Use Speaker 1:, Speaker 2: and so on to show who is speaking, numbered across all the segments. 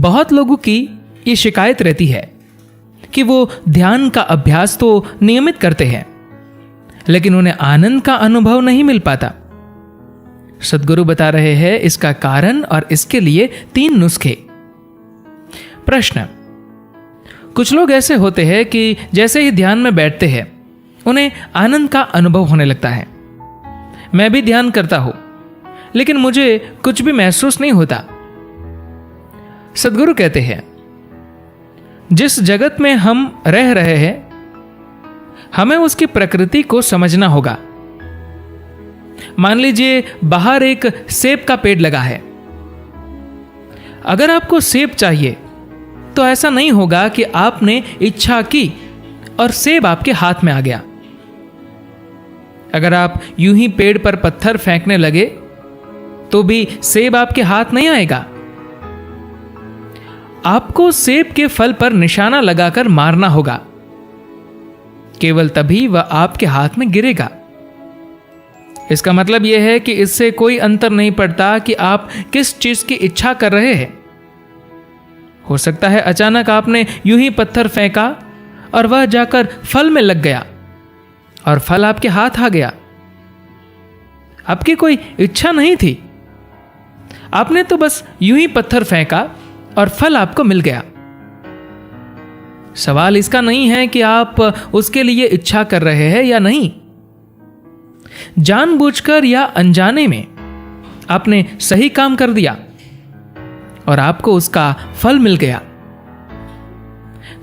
Speaker 1: बहुत लोगों की ये शिकायत रहती है कि वो ध्यान का अभ्यास तो नियमित करते हैं, लेकिन उन्हें आनंद का अनुभव नहीं मिल पाता। सद्गुरु बता रहे हैं इसका कारण और इसके लिए 3 नुस्खे। प्रश्न: कुछ लोग ऐसे होते हैं कि जैसे ही ध्यान में बैठते हैं उन्हें आनंद का अनुभव होने लगता है। मैं भी ध्यान करता हूं, लेकिन मुझे कुछ भी महसूस नहीं होता। सद्गुरु कहते हैं, जिस जगत में हम रह रहे हैं हमें उसकी प्रकृति को समझना होगा। मान लीजिए बाहर एक सेब का पेड़ लगा है। अगर आपको सेब चाहिए तो ऐसा नहीं होगा कि आपने इच्छा की और सेब आपके हाथ में आ गया। अगर आप यूं ही पेड़ पर पत्थर फेंकने लगे तो भी सेब आपके हाथ नहीं आएगा। आपको सेब के फल पर निशाना लगाकर मारना होगा, केवल तभी वह आपके हाथ में गिरेगा। इसका मतलब यह है कि इससे कोई अंतर नहीं पड़ता कि आप किस चीज की इच्छा कर रहे हैं। हो सकता है अचानक आपने यूं ही पत्थर फेंका और वह जाकर फल में लग गया और फल आपके हाथ आ गया। आपकी कोई इच्छा नहीं थी, आपने तो बस यूं ही पत्थर फेंका और फल आपको मिल गया। सवाल इसका नहीं है कि आप उसके लिए इच्छा कर रहे हैं या नहीं। जानबूझकर या अनजाने में आपने सही काम कर दिया और आपको उसका फल मिल गया।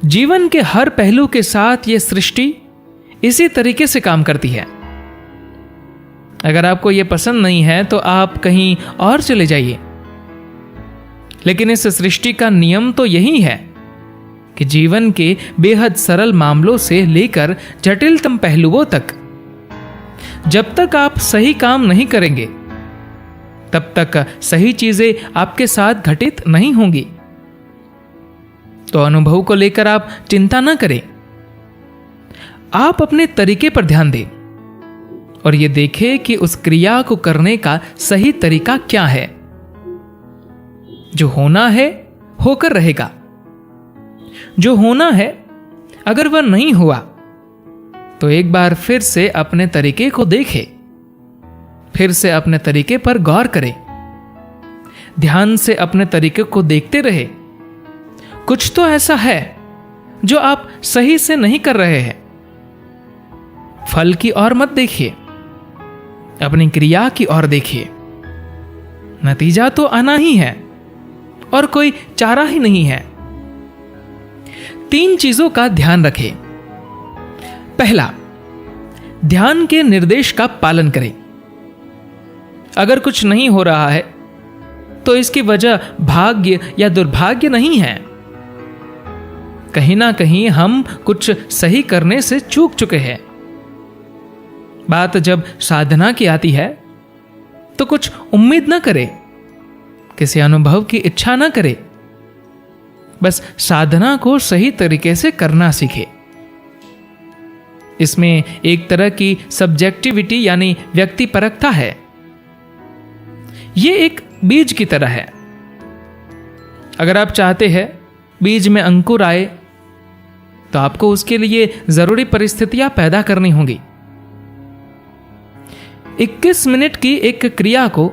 Speaker 1: जीवन के हर पहलू के साथ यह सृष्टि इसी तरीके से काम करती है। अगर आपको यह पसंद नहीं है तो आप कहीं और चले जाइए, लेकिन इस सृष्टि का नियम तो यही है कि जीवन के बेहद सरल मामलों से लेकर जटिलतम पहलुओं तक जब तक आप सही काम नहीं करेंगे तब तक सही चीजें आपके साथ घटित नहीं होंगी। तो अनुभव को लेकर आप चिंता न करें। आप अपने तरीके पर ध्यान दें और यह देखें कि उस क्रिया को करने का सही तरीका क्या है। जो होना है होकर रहेगा। जो होना है अगर वह नहीं हुआ तो एक बार फिर से अपने तरीके को देखें, फिर से अपने तरीके पर गौर करें, ध्यान से अपने तरीके को देखते रहे। कुछ तो ऐसा है जो आप सही से नहीं कर रहे हैं। फल की ओर मत देखिए, अपनी क्रिया की ओर देखिए। नतीजा तो आना ही है और कोई चारा ही नहीं है। 3 चीजों का ध्यान रखें। पहला, ध्यान के निर्देश का पालन करें। अगर कुछ नहीं हो रहा है तो इसकी वजह भाग्य या दुर्भाग्य नहीं है। कहीं ना कहीं हम कुछ सही करने से चूक चुके हैं। बात जब साधना की आती है तो कुछ उम्मीद ना करें, किसी अनुभव की इच्छा ना करें। बस साधना को सही तरीके से करना सीखे। इसमें एक तरह की सब्जेक्टिविटी यानी व्यक्तिपरकता है। यह एक बीज की तरह है। अगर आप चाहते हैं बीज में अंकुर आए तो आपको उसके लिए जरूरी परिस्थितियां पैदा करनी होंगी। 21 मिनट की एक क्रिया को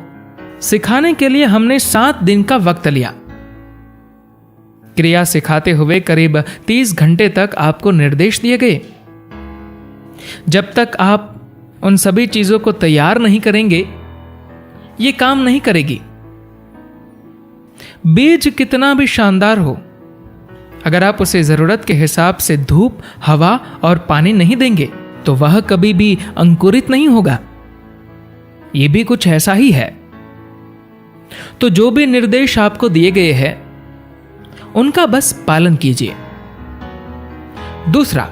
Speaker 1: सिखाने के लिए हमने 7 दिन का वक्त लिया। क्रिया सिखाते हुए करीब 30 घंटे तक आपको निर्देश दिए गए। जब तक आप उन सभी चीजों को तैयार नहीं करेंगे यह काम नहीं करेगी। बीज कितना भी शानदार हो, अगर आप उसे जरूरत के हिसाब से धूप, हवा और पानी नहीं देंगे तो वह कभी भी अंकुरित नहीं होगा। यह भी कुछ ऐसा ही है। तो जो भी निर्देश आपको दिए गए हैं उनका बस पालन कीजिए। दूसरा,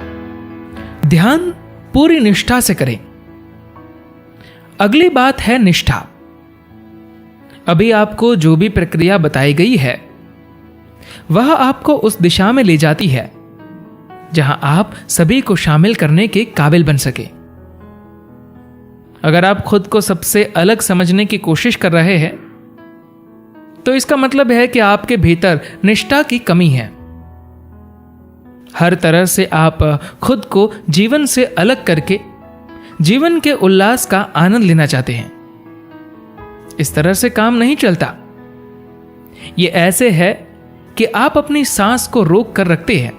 Speaker 1: ध्यान पूरी निष्ठा से करें। अगली बात है निष्ठा। अभी आपको जो भी प्रक्रिया बताई गई है वह आपको उस दिशा में ले जाती है जहां आप सभी को शामिल करने के काबिल बन सके। अगर आप खुद को सबसे अलग समझने की कोशिश कर रहे हैं तो इसका मतलब है कि आपके भीतर निष्ठा की कमी है। हर तरह से आप खुद को जीवन से अलग करके जीवन के उल्लास का आनंद लेना चाहते हैं। इस तरह से काम नहीं चलता। ये ऐसे है कि आप अपनी सांस को रोक कर रखते हैं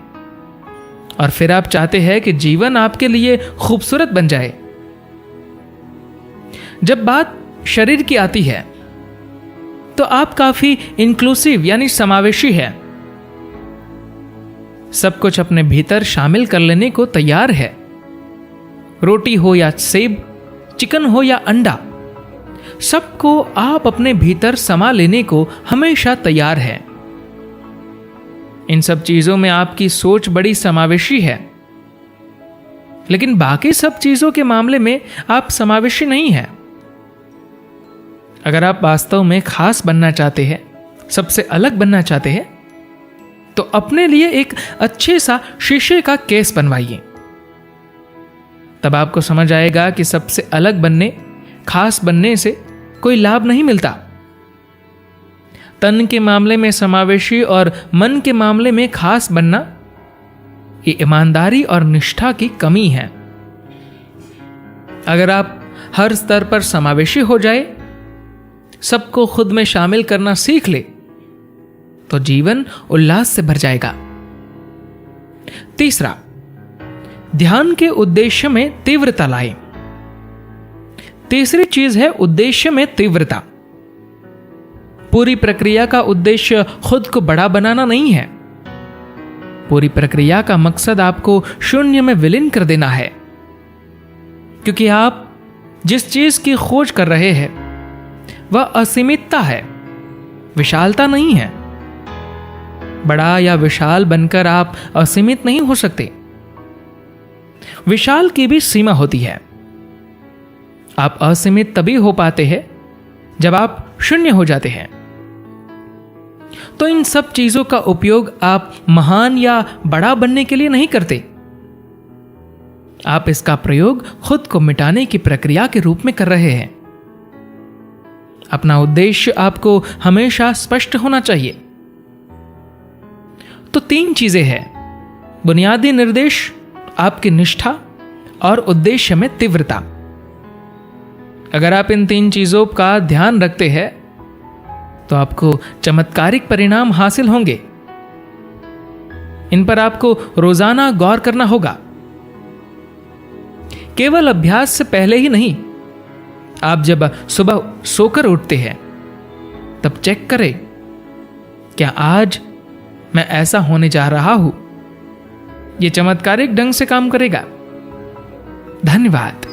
Speaker 1: और फिर आप चाहते हैं कि जीवन आपके लिए खूबसूरत बन जाए। जब बात शरीर की आती है तो आप काफी इंक्लूसिव यानी समावेशी है, सब कुछ अपने भीतर शामिल कर लेने को तैयार है। रोटी हो या सेब, चिकन हो या अंडा, सबको आप अपने भीतर समा लेने को हमेशा तैयार है। इन सब चीजों में आपकी सोच बड़ी समावेशी है, लेकिन बाकी सब चीजों के मामले में आप समावेशी नहीं है। अगर आप वास्तव में खास बनना चाहते हैं, सबसे अलग बनना चाहते हैं, तो अपने लिए एक अच्छे सा शीशे का केस बनवाइए। तब आपको समझ आएगा कि सबसे अलग बनने, खास बनने से कोई लाभ नहीं मिलता। तन के मामले में समावेशी और मन के मामले में खास बनना, ये ईमानदारी और निष्ठा की कमी है। अगर आप हर स्तर पर समावेशी हो जाए, सबको खुद में शामिल करना सीख ले, तो जीवन उल्लास से भर जाएगा। तीसरा, ध्यान के उद्देश्य में तीव्रता लाएं। तीसरी चीज है उद्देश्य में तीव्रता। पूरी प्रक्रिया का उद्देश्य खुद को बड़ा बनाना नहीं है। पूरी प्रक्रिया का मकसद आपको शून्य में विलीन कर देना है, क्योंकि आप जिस चीज की खोज कर रहे हैं वह असीमितता है, विशालता नहीं है। बड़ा या विशाल बनकर आप असीमित नहीं हो सकते। विशाल की भी सीमा होती है। आप असीमित तभी हो पाते हैं जब आप शून्य हो जाते हैं। तो इन सब चीजों का उपयोग आप महान या बड़ा बनने के लिए नहीं करते। आप इसका प्रयोग खुद को मिटाने की प्रक्रिया के रूप में कर रहे हैं। अपना उद्देश्य आपको हमेशा स्पष्ट होना चाहिए। तो 3 चीजें हैं: बुनियादी निर्देश, आपकी निष्ठा और उद्देश्य में तीव्रता। अगर आप इन 3 चीजों का ध्यान रखते हैं तो आपको चमत्कारिक परिणाम हासिल होंगे। इन पर आपको रोजाना गौर करना होगा। केवल अभ्यास से पहले ही नहीं, आप जब सुबह सोकर उठते हैं तब चेक करें, क्या आज मैं ऐसा होने जा रहा हूं? यह चमत्कारिक ढंग से काम करेगा। धन्यवाद।